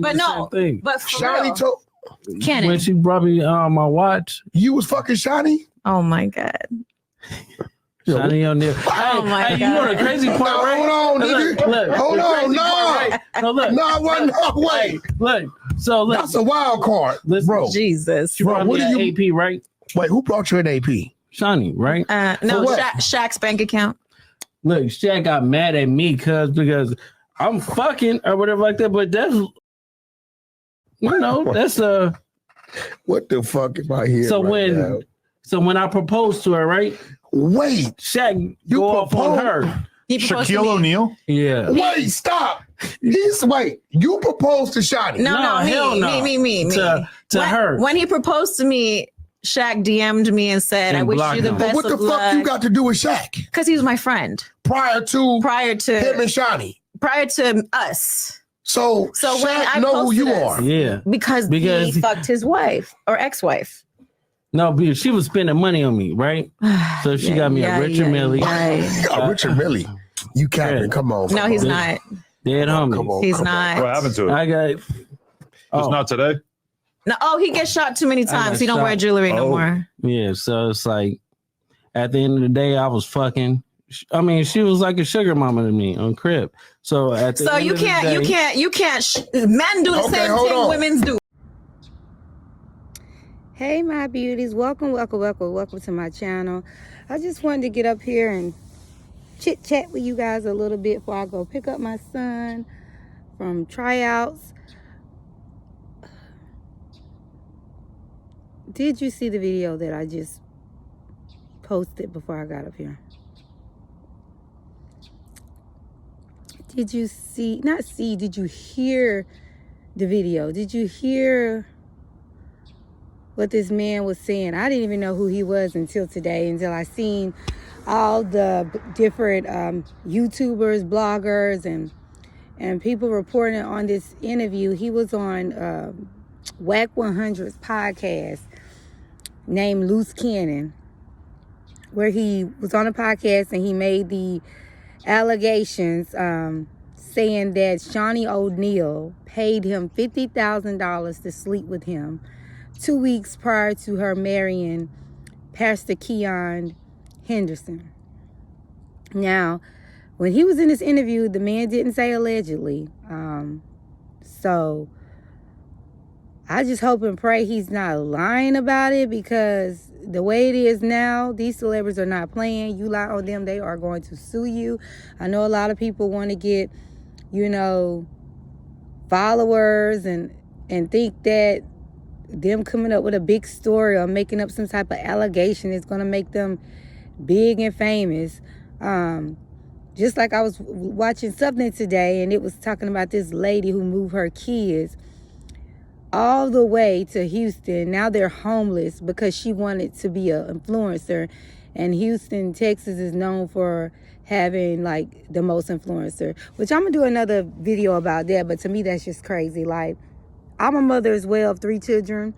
But no, but for Shaunie real. told Cannon. When she brought me my watch. You was fucking Shaunie? Oh my God. Shaunie O'Neal. Oh my God. You know the crazy part, right? Hold on, nigga. Look, Hold on, no, look. No, I wasn't. No, wait. Look, so look. That's a wild card, bro. Jesus. She brought me an AP, right? Wait, who brought you an AP? Shaunie, right? No, Shaq's bank account. Look, Shaq got mad at me because I'm fucking or whatever like that, but that's that's what the fuck am I here? So right when I proposed to her, right? Wait, Shaq go off on her. Shaquille O'Neal? Yeah. Wait, stop. You proposed to Shaunie? No, me. To her. When he proposed to me, Shaq DM'd me and said, "I wish you the best." What the fuck you got to do with Shaq? Because he was my friend. Prior to him and Shaunie. Prior to us. So when Shaq I know who you this, are. Yeah. Because he fucked his wife or ex-wife. No, because she was spending money on me, right? So she got me a Richard Millie. Richard Millie. You capping? Come on. No, he's not. Dead homie. He's not. What happened to it? I got. It's not today. No, he gets shot too many times. He don't wear jewelry no more. Yeah, so it's like at the end of the day, I was fucking. I mean, she was like a sugar mama to me on Crib. So at the end you of the can't. Men do the same thing women do. Hey, my beauties. Welcome to my channel. I just wanted to get up here and chit chat with you guys a little bit before I go pick up my son from tryouts. Did you see the video that I just posted before I got up here? Did you did you hear the video? Did you hear what this man was saying? I didn't even know who he was until today, until I seen all the different YouTubers, bloggers, and people reporting on this interview. He was on WAC 100's podcast named Luce Cannon, where he was on a podcast and he made the allegations saying that Shaunie O'Neal paid him $50,000 to sleep with him 2 weeks prior to her marrying Pastor Keion Henderson. Now, when he was in this interview, the man didn't say allegedly. So I just hope and pray he's not lying about it, because the way it is now, these celebrities are not playing. You lie on them, they are going to sue you. I know a lot of people want to get, followers and think that them coming up with a big story or making up some type of allegation is going to make them big and famous. Just like I was watching something today, and it was talking about this lady who moved her kids all the way to Houston. Now they're homeless because she wanted to be an influencer. And Houston, Texas is known for having like the most influencer, which I'm going to do another video about that. But to me, that's just crazy. Like, I'm a mother as well of 3 children.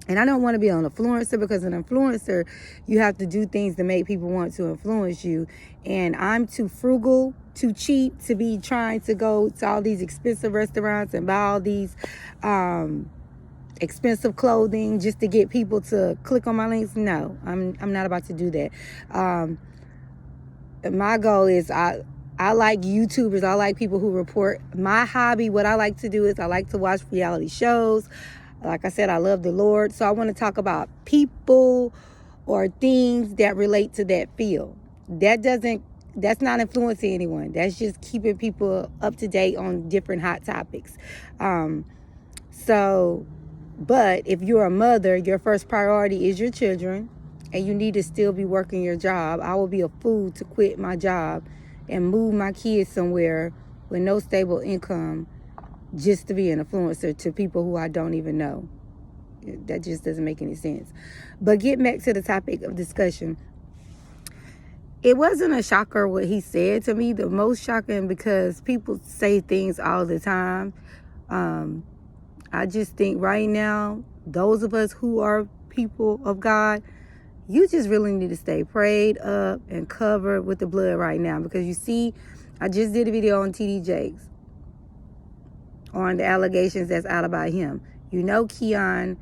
And I don't want to be an influencer, because an influencer, you have to do things to make people want to influence you. And I'm too frugal, too cheap to be trying to go to all these expensive restaurants and buy all these expensive clothing just to get people to click on my links. No, I'm not about to do that. My goal is I like YouTubers. I like people who report. My hobby, what I like to do is I like to watch reality shows. Like I said, I love the Lord. So I want to talk about people or things that relate to that field. That's not influencing anyone. That's just keeping people up to date on different hot topics. But if you're a mother, your first priority is your children, and you need to still be working your job. I will be a fool to quit my job and move my kids somewhere with no stable income just to be an influencer to people who I don't even know. That just doesn't make any sense. But getting back to the topic of discussion, it wasn't a shocker what he said to me. The most shocking, because people say things all the time. I just think right now, those of us who are people of God, you just really need to stay prayed up and covered with the blood right now. Because you see, I just did a video on TD Jakes. on the allegations that's out about him. You know, Keion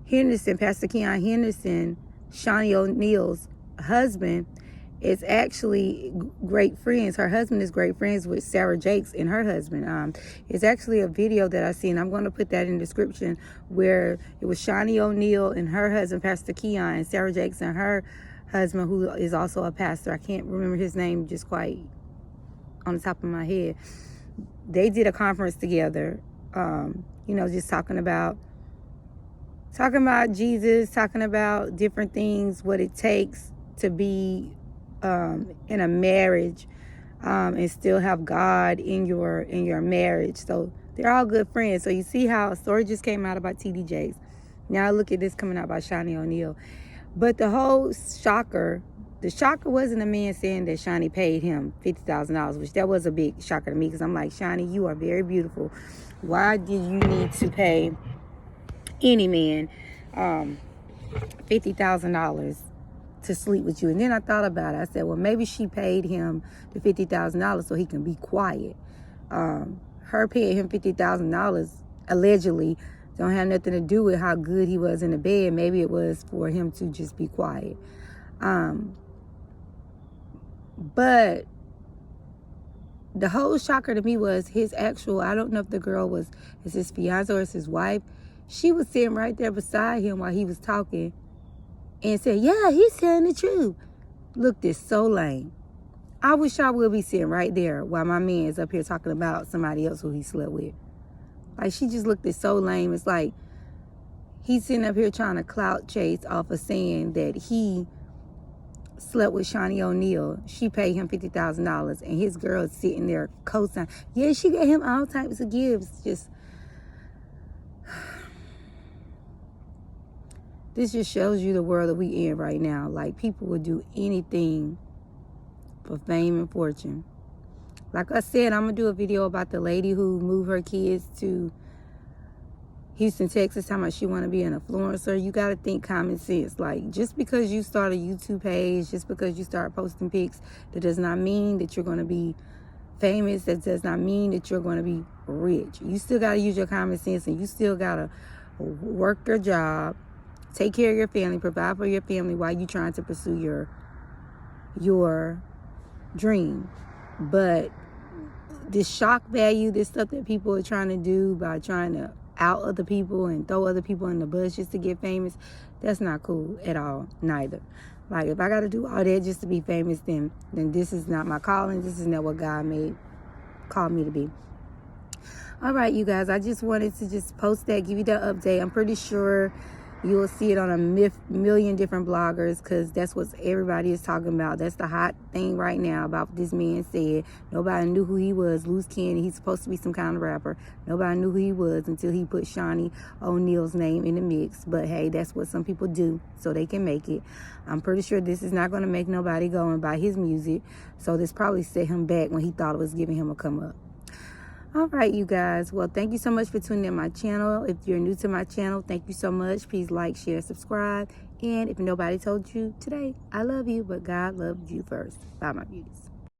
Henderson, Pastor Keion Henderson, Shaunie O'Neal's husband, is actually great friends. Her husband is great friends with Sarah Jakes and her husband. It's actually a video that I seen. I'm going to put that in the description, where it was Shaunie O'Neal and her husband, Pastor Keion, and Sarah Jakes and her husband, who is also a pastor. I can't remember his name just quite on the top of my head. They did a conference together, you know, just talking about Jesus, talking about different things, what it takes to be in a marriage and still have God in your marriage. So they're all good friends. So you see how a story just came out about TD Jakes. Now look at this coming out by Shaunie O'Neal. But the whole shocker, the shocker wasn't a man saying that Shaunie paid him $50,000, which that was a big shocker to me, because I'm like, Shaunie, you are very beautiful. Why did you need to pay any man $50,000 to sleep with you? And then I thought about it. I said, well, maybe she paid him the $50,000 so he can be quiet. Her paying him $50,000 allegedly don't have nothing to do with how good he was in the bed. Maybe it was for him to just be quiet. But the whole shocker to me was his actual, I don't know if the girl is his fiance or is his wife. She was sitting right there beside him while he was talking and said, yeah, he's telling the truth. Looked, it's so lame. I wish I would be sitting right there while my man is up here talking about somebody else who he slept with. Like, she just looked at so lame. It's like he's sitting up here trying to clout chase off of saying that he slept with Shaunie O'Neal. She paid him $50,000, and his girl is sitting there co-signing. Yeah, she gave him all types of gifts. Just, this just shows you the world that we in right now. Like, people would do anything for fame and fortune. Like I said, I'm going to do a video about the lady who moved her kids to Houston, Texas, talking about she want to be an influencer. You got to think common sense. Like, just because you start a YouTube page, just because you start posting pics, that does not mean that you're going to be famous. That does not mean that you're going to be rich. You still got to use your common sense, and you still got to work your job, take care of your family, provide for your family while you're trying to pursue your dream. But this shock value, this stuff that people are trying to do by trying to out other people and throw other people in the bus just to get famous, that's not cool at all, neither. Like, if I got to do all that just to be famous, then this is not my calling. This is not what God called me to be. All right, you guys, I just wanted to just post that, give you that update. I'm pretty sure you will see it on a million different bloggers, because that's what everybody is talking about. That's the hot thing right now about what this man said. Nobody knew who he was. Luce Cannon, he's supposed to be some kind of rapper. Nobody knew who he was until he put Shaunie O'Neal's name in the mix. But hey, that's what some people do so they can make it. I'm pretty sure this is not going to make nobody go and buy his music. So this probably set him back when he thought it was giving him a come up. All right, you guys. Well, thank you so much for tuning in my channel. If you're new to my channel, thank you so much. Please like, share, subscribe. And if nobody told you today, I love you, but God loved you first. Bye, my beauties.